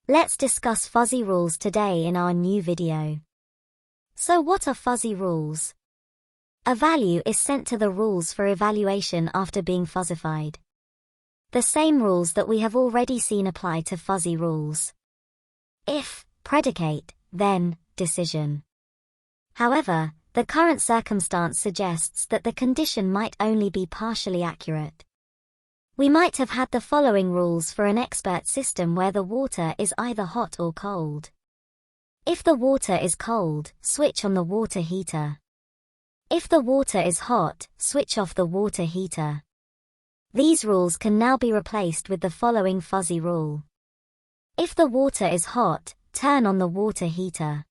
Let's discuss fuzzy rules today in our new video. So what are fuzzy rules? A value is sent to the rules for evaluation after being fuzzified. The same rules that we have already seen apply to fuzzy rules. If, predicate, then, decision. However, the current circumstance suggests that the condition might only be partially accurate. We might have had the following rules for an expert system where the water is either hot or cold. If the water is cold, switch on the water heater. If the water is hot, switch off the water heater. These rules can now be replaced with the following fuzzy rule. If the water is hot, turn on the water heater.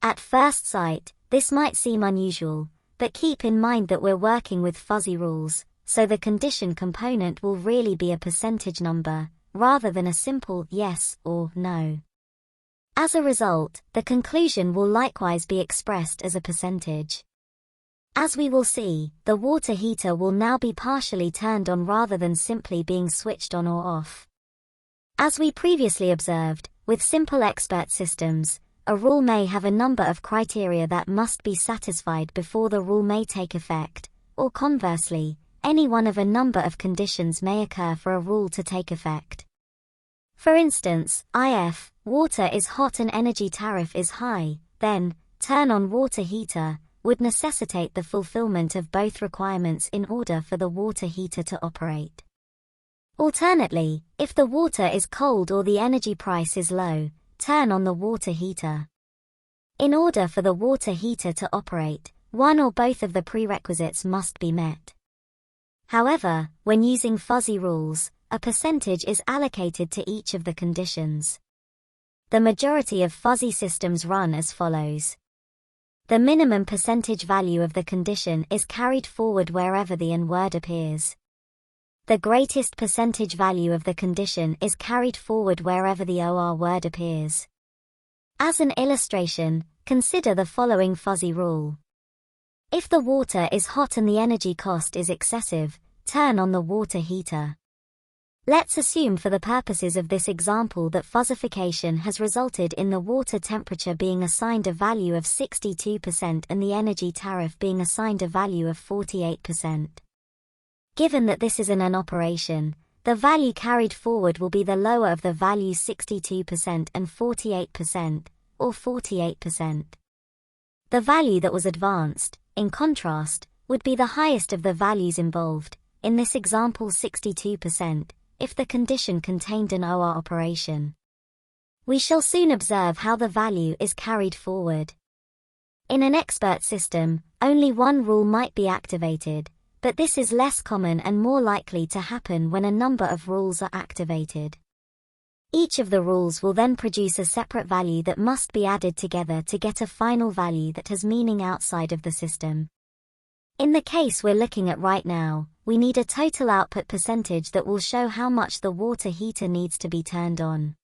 At first sight, this might seem unusual, but keep in mind that we're working with fuzzy rules, so the condition component will really be a percentage number, rather than a simple yes or no. As a result, the conclusion will likewise be expressed as a percentage. As we will see, the water heater will now be partially turned on rather than simply being switched on or off. As we previously observed, with simple expert systems, a rule may have a number of criteria that must be satisfied before the rule may take effect, or conversely, any one of a number of conditions may occur for a rule to take effect. For instance, if water is hot and energy tariff is high, then turn on water heater would necessitate the fulfillment of both requirements in order for the water heater to operate. Alternately, if the water is cold or the energy price is low, turn on the water heater. In order for the water heater to operate, one or both of the prerequisites must be met. However, when using fuzzy rules, a percentage is allocated to each of the conditions. The majority of fuzzy systems run as follows. The minimum percentage value of the condition is carried forward wherever the N word appears. The greatest percentage value of the condition is carried forward wherever the OR word appears. As an illustration, consider the following fuzzy rule. If the water is hot and the energy cost is excessive, turn on the water heater. Let's assume for the purposes of this example that fuzzification has resulted in the water temperature being assigned a value of 62% and the energy tariff being assigned a value of 48%. Given that this is an operation, the value carried forward will be the lower of the values 62% and 48%, or 48%. The value that was advanced, in contrast, would be the highest of the values involved, in this example 62%, if the condition contained an OR operation. We shall soon observe how the value is carried forward. In an expert system, only one rule might be activated, but this is less common and more likely to happen when a number of rules are activated. Each of the rules will then produce a separate value that must be added together to get a final value that has meaning outside of the system. In the case we're looking at right now, we need a total output percentage that will show how much the water heater needs to be turned on.